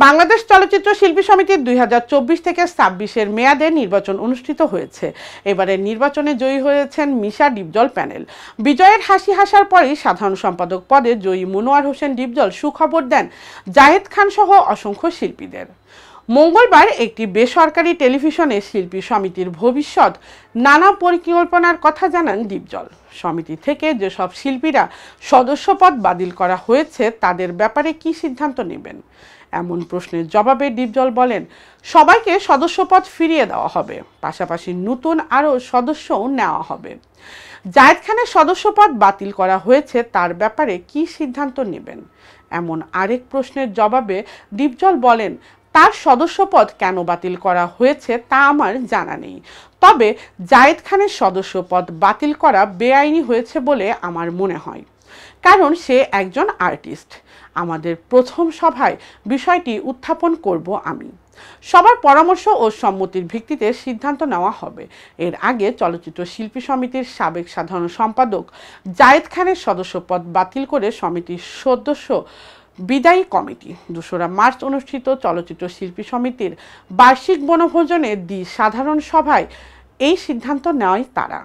বাংলাদেশ চলচ্চিত্র শিল্পী সমিতির 2024 থেকে 26-এর মেয়াদে নির্বাচন অনুষ্ঠিত হয়েছে। এবারের নির্বাচনে জয়ী হয়েছেন মিশা ডিপজল প্যানেল। বিজয়ের হাসি হাসার পরই সাধারণ সম্পাদক পদে জয়ী মনোয়ার হোসেন ডিপজল সুখবর দেন জায়েদ খান সহ অসংখ্য শিল্পীদের। মঙ্গলবার একটি বেসরকারি টেলিভিশনে শিল্পী সমিতির ভবিষ্যৎ নানা পরিকল্পনার কথা জানান ডিপজল। সমিতি থেকে যেসব শিল্পীরা সদস্যপদ বাতিল করা হয়েছে তাদের ব্যাপারে কি সিদ্ধান্ত নেবেন এমন প্রশ্নের জবাবে ডিপজল বলেন, সবাইকে সদস্যপদ ফিরিয়ে দেওয়া হবে, পাশাপাশি নতুন আরও সদস্যও নেওয়া হবে। জায়েদ খানের সদস্যপদ বাতিল করা হয়েছে তার ব্যাপারে কি সিদ্ধান্ত নেবেন এমন আরেক প্রশ্নের জবাবে ডিপজল বলেন, তার সদস্যপদ কেন বাতিল করা হয়েছে তা আমার জানা নেই, তবে জায়েদ খানের সদস্যপদ বাতিল করা বেআইনি হয়েছে বলে আমার মনে হয়, কারণ সে একজন আর্টিস্ট। আমাদের প্রথম সভায় বিষয়টি উত্থাপন করব আমি। সবার পরামর্শ ও সম্মতির ভিত্তিতে সিদ্ধান্ত নেওয়া হবে। এর আগে চলচ্চিত্র শিল্পী সমিতির সাবেক সাধারণ সম্পাদক জায়েদ খানের সদস্যপদ বাতিল করে সমিতির সদস্য বিদায়ী কমিটি 2রা মার্চ অনুষ্ঠিত চলচ্চিত্র শিল্পী সমিতির বার্ষিক বনভোজনে সাধারণ সভায় এই সিদ্ধান্ত নেয় তারা।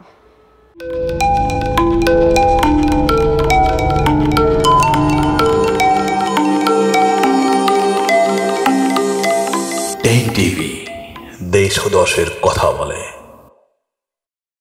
টিভি দেশ ও দশের কথা বলে।